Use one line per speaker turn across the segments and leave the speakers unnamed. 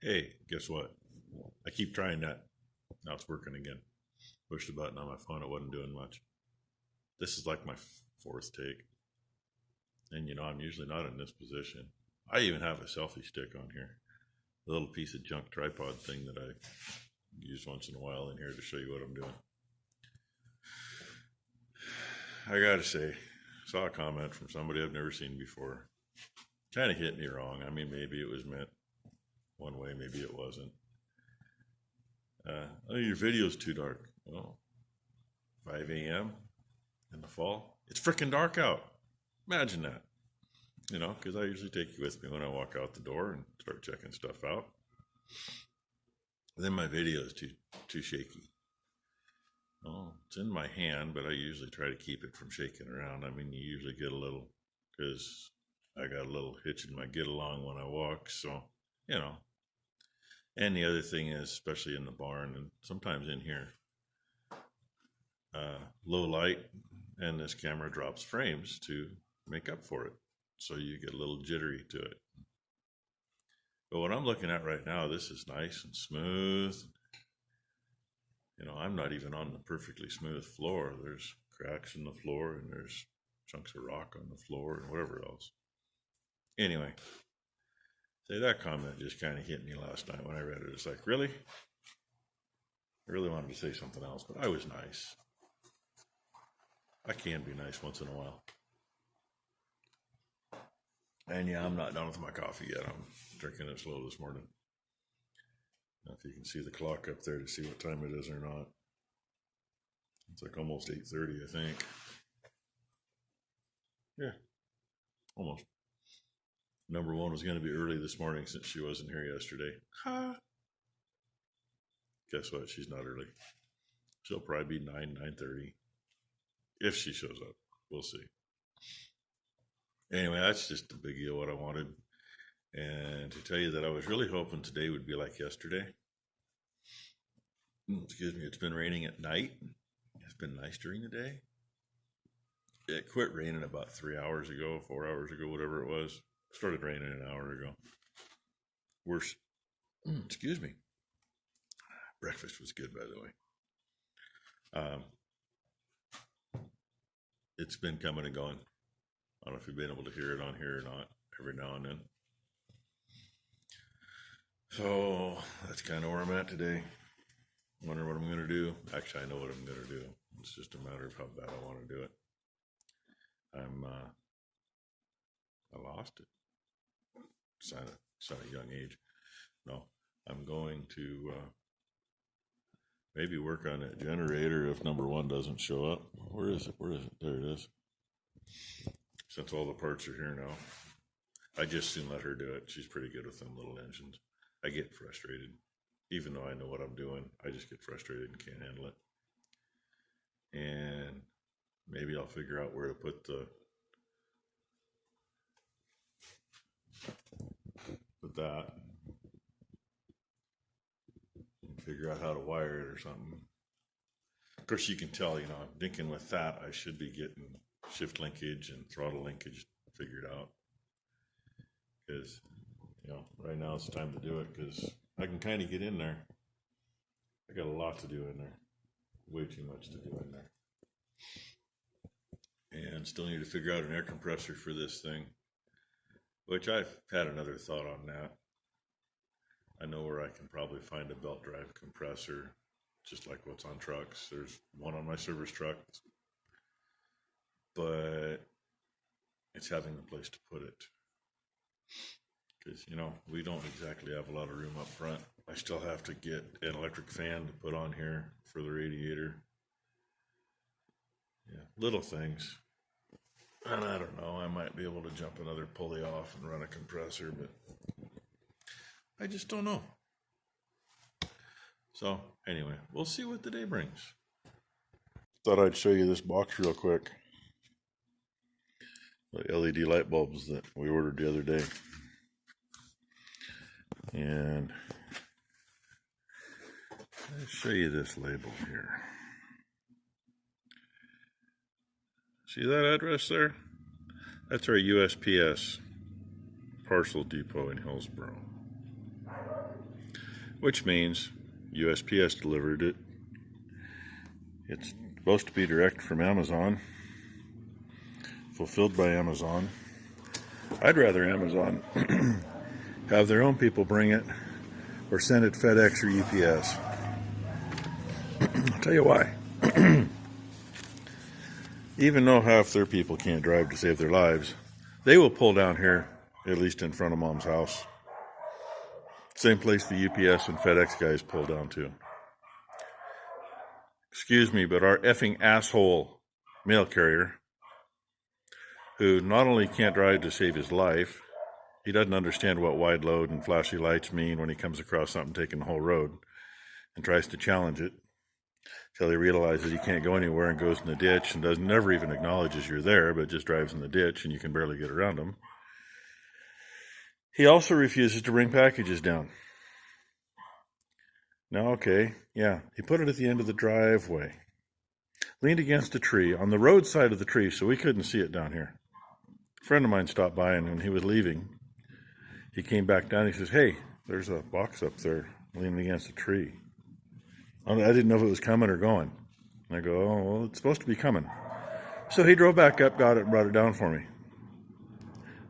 Hey, guess what? I keep trying that. Now it's working again. Pushed the button on my phone, it wasn't doing much. This is like my fourth take. And I'm usually not in this position. I even have a selfie stick on here. A little piece of junk tripod thing that I use once in a while in here to show you what I'm doing. I gotta say, saw a comment from somebody I've never seen before. Kind of hit me wrong. I mean, maybe it was meant one way, maybe it wasn't. Oh, your video's too dark. Well, 5 a.m. in the fall. It's freaking dark out. Imagine that. Because I usually take you with me when I walk out the door and start checking stuff out. Then my video is too shaky. Oh, it's in my hand, but I usually try to keep it from shaking around. I mean, you usually get a little, because I got a little hitch in my get along when I walk, so, And the other thing is, especially in the barn and sometimes in here, low light, and this camera drops frames to make up for it. So you get a little jittery to it. But what I'm looking at right now, this is nice and smooth. I'm not even on the perfectly smooth floor. There's cracks in the floor and there's chunks of rock on the floor and whatever else. Anyway, say that comment just kind of hit me last night when I read it. It's like, really? I really wanted to say something else, but I was nice. I can be nice once in a while. And yeah, I'm not done with my coffee yet. I'm drinking it slow this morning. Now, if you can see the clock up there to see what time it is or not. It's like almost 8:30, I think. Yeah, almost. Number one was going to be early this morning since she wasn't here yesterday. Ha! Guess what? She's not early. She'll probably be 9:30. If she shows up. We'll see. Anyway, that's just a big deal what I wanted. And to tell you that I was really hoping today would be like yesterday. Excuse me, it's been raining at night. It's been nice during the day. It quit raining about 3 hours ago, 4 hours ago, whatever it was. It started raining an hour ago. Worse. Excuse me. Breakfast was good, by the way. It's been coming and going. I don't know if you've been able to hear it on here or not, every now and then. So that's kind of where I'm at today. Wonder what I'm going to do. Actually, I know what I'm going to do. It's just a matter of how bad I want to do it. I lost it. It's at a young age. No, I'm going to maybe work on that generator if number one doesn't show up. Where is it? There it is. Since all the parts are here now, I just soon let her do it. She's pretty good with them little engines. I get frustrated. Even though I know what I'm doing, I just get frustrated and can't handle it. And maybe I'll figure out where to put that. And figure out how to wire it or something. Of course, you can tell, I'm thinking with that, I should be getting shift linkage and throttle linkage figured out. Because, right now it's time to do it because I can kind of get in there. I got a lot to do in there. Way too much to do in there. And still need to figure out an air compressor for this thing, which I've had another thought on that. I know where I can probably find a belt drive compressor, just like what's on trucks. There's one on my service truck, but it's having the place to put it. Because, we don't exactly have a lot of room up front. I still have to get an electric fan to put on here for the radiator. Yeah, little things. And I don't know, I might be able to jump another pulley off and run a compressor, but I just don't know. So, anyway, we'll see what the day brings. Thought I'd show you this box real quick. The LED light bulbs that we ordered the other day. And I'll show you this label here. See that address there? That's our USPS parcel depot in Hillsboro. which means USPS delivered it. It's supposed to be direct from Amazon, fulfilled by Amazon. I'd rather Amazon have their own people bring it or send it FedEx or UPS. I'll tell you why. Even though half their people can't drive to save their lives, they will pull down here, at least in front of Mom's house. Same place the UPS and FedEx guys pull down to. Excuse me, but our effing asshole mail carrier, who not only can't drive to save his life, he doesn't understand what wide load and flashy lights mean when he comes across something taking the whole road and tries to challenge it till he realizes he can't go anywhere and goes in the ditch and never even acknowledges you're there, but just drives in the ditch and you can barely get around him. He also refuses to bring packages down. Now, okay, yeah, he put it at the end of the driveway, leaned against a tree on the road side of the tree so we couldn't see it down here. A friend of mine stopped by, and when he was leaving, he came back down. He says, "Hey, there's a box up there leaning against a tree." I didn't know if it was coming or going. And I go, "Oh, well, it's supposed to be coming." So he drove back up, got it, and brought it down for me,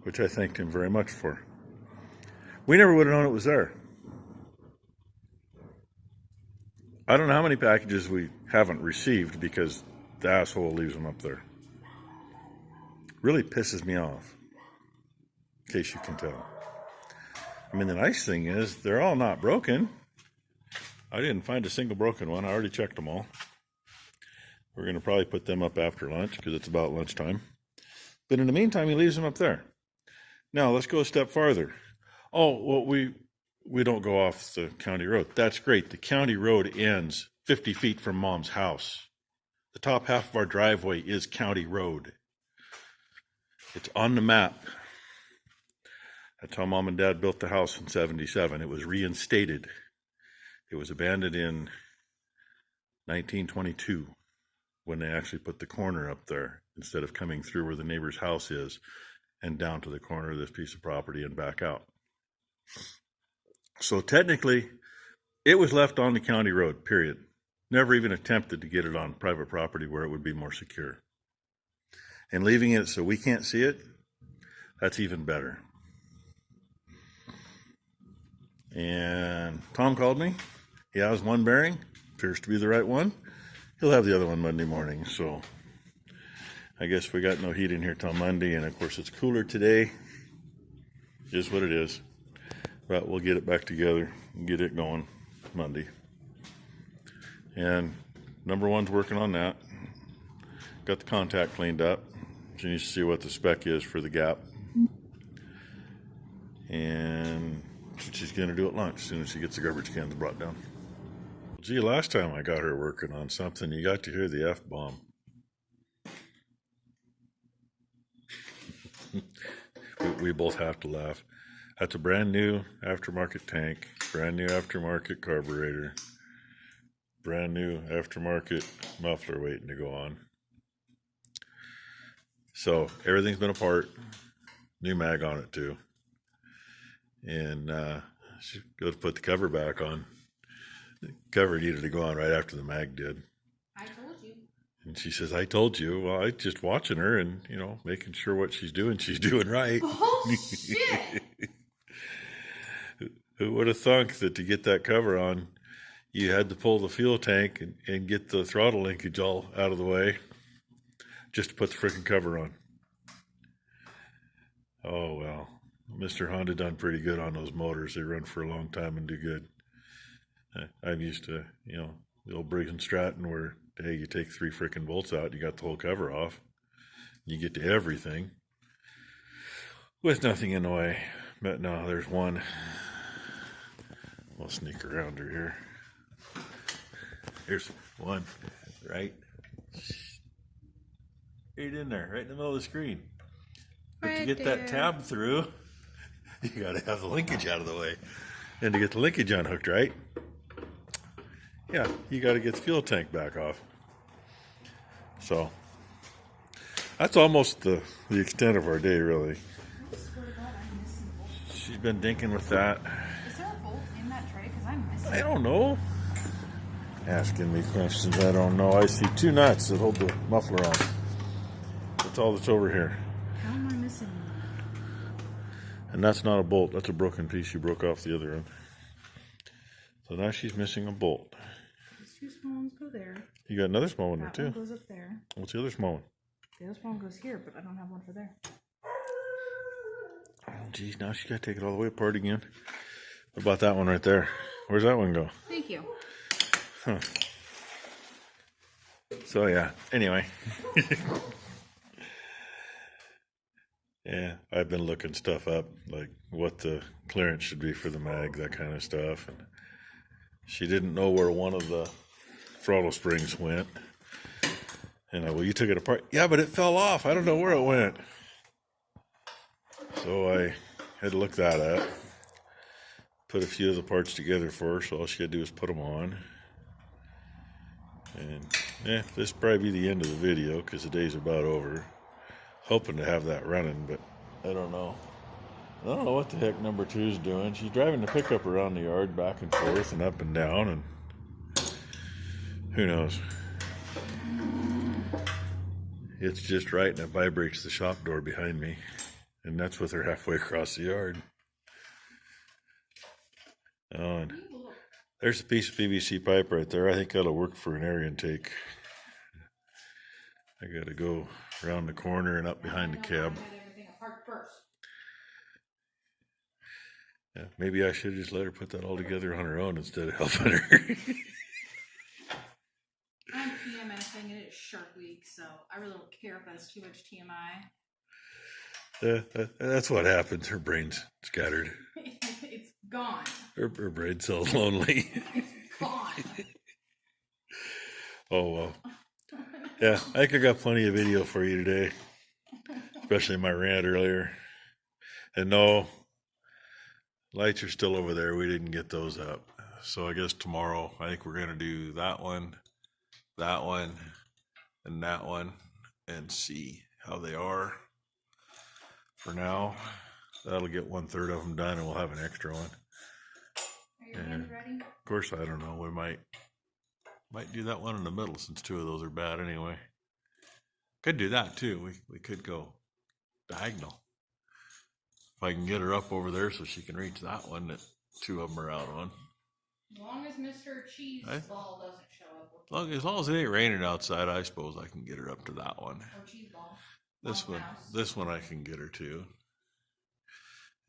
which I thanked him very much for. We never would have known it was there. I don't know how many packages we haven't received because the asshole leaves them up there. Really pisses me off, in case you can tell. I mean, the nice thing is they're all not broken. I didn't find a single broken one. I already checked them all. We're going to probably put them up after lunch because it's about lunchtime. But in the meantime, he leaves them up there. Now, let's go a step farther. Oh, well, we don't go off the county road. That's great. The county road ends 50 feet from Mom's house. The top half of our driveway is county road. It's on the map. That's how Mom and Dad built the house in '77. It was reinstated. It was abandoned in 1922 when they actually put the corner up there instead of coming through where the neighbor's house is and down to the corner of this piece of property and back out. So technically, it was left on the county road, period. Never even attempted to get it on private property where it would be more secure. And leaving it so we can't see it, that's even better. And Tom called me. He has one bearing, appears to be the right one. He'll have the other one Monday morning, so I guess we got no heat in here till Monday, and of course it's cooler today. Is what it is. But we'll get it back together and get it going Monday. And number one's working on that. Got the contact cleaned up. She needs to see what the spec is for the gap. And she's going to do at lunch as soon as she gets the garbage cans brought down. Gee, last time I got her working on something, you got to hear the F-bomb. we both have to laugh. That's a brand new aftermarket tank, brand new aftermarket carburetor, brand new aftermarket muffler waiting to go on. So everything's been apart, new mag on it too. And she goes to put the cover back on. The cover needed to go on right after the mag did.
I told you.
And she says, "I told you." Well, I just watching her and, making sure what she's doing right.
Oh, shit.
Who would have thunk that to get that cover on, you had to pull the fuel tank and get the throttle linkage all out of the way just to put the freaking cover on? Oh, well. Mr. Honda done pretty good on those motors. They run for a long time and do good. I'm used to, the old Briggs and Stratton where, hey, you take 3 freaking bolts out, you got the whole cover off. You get to everything with nothing in the way. But no, there's one. We'll sneak around her here. Here's one, right in there, right in the middle of the screen. But
Right
to get
there.
that tab through, you got to have the linkage out of the way. And to get the linkage unhooked, right? Yeah, you got to get the fuel tank back off. So that's almost the extent of our day, really.
I swear to God, I'm missing bolts.
She's been dinking with that.
Is there a bolt in that tray? Because I'm missing?
I don't know. Asking me questions I don't know. I see two nuts that hold the muffler on. That's all that's over here.
How am I missing one?
And that's not a bolt. That's a broken piece she broke off the other end. So now she's missing a bolt.
These two small ones go there.
You got another small one there
That
too.
one goes up there.
What's the other small one?
The other small one goes here, but I don't have one for there.
Oh, geez, now she got to take it all the way apart again. What about that one right there? Where's that one go?
Thank you.
Huh. So yeah, anyway. Yeah, I've been looking stuff up, like what the clearance should be for the mag, that kind of stuff. And she didn't know where one of the throttle springs went. And well, you took it apart. Yeah, but it fell off. I don't know where it went. So I had to look that up. Put a few of the parts together for her, so all she had to do was put them on. And yeah, this will probably be the end of the video because the day's about over. Hoping to have that running, but I don't know. I don't know what the heck number 2 is doing. She's driving the pickup around the yard back and forth and up and down, and who knows. It's just right, and it vibrates the shop door behind me, and that's with her halfway across the yard. Oh, and there's a piece of PVC pipe right there. I think that'll work for an air intake. I gotta go around the corner and up behind the cab. Yeah, maybe I should just let her put that all together on her own instead of helping her.
I'm PMSing and it's Shark Week, so I really don't care if that's too much TMI.
That's what happens. Her brain's scattered.
It's gone.
Her brain's so lonely.
It's gone.
Oh, well. Yeah, I think I got plenty of video for you today, especially my rant earlier. And no, lights are still over there. We didn't get those up. So I guess tomorrow, I think we're going to do that one, and that one, and see how they are. For now, that'll get 1/3 of them done, and we'll have an extra one.
Are your hands ready?
Of course, I don't know. We might do that one in the middle since 2 of those are bad anyway. Could do that too. We could go diagonal. If I can get her up over there so she can reach that one that 2 of them are out on.
As long as Mr. Cheese Ball doesn't show up.
As long as it ain't raining outside, I suppose I can get her up to that one.
Or Cheese Ball.
This one I can get her to.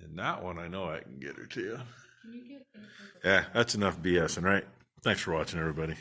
And that one I know I can get her to.
Can you get
Yeah, that's enough BSing, right? Thanks for watching, everybody.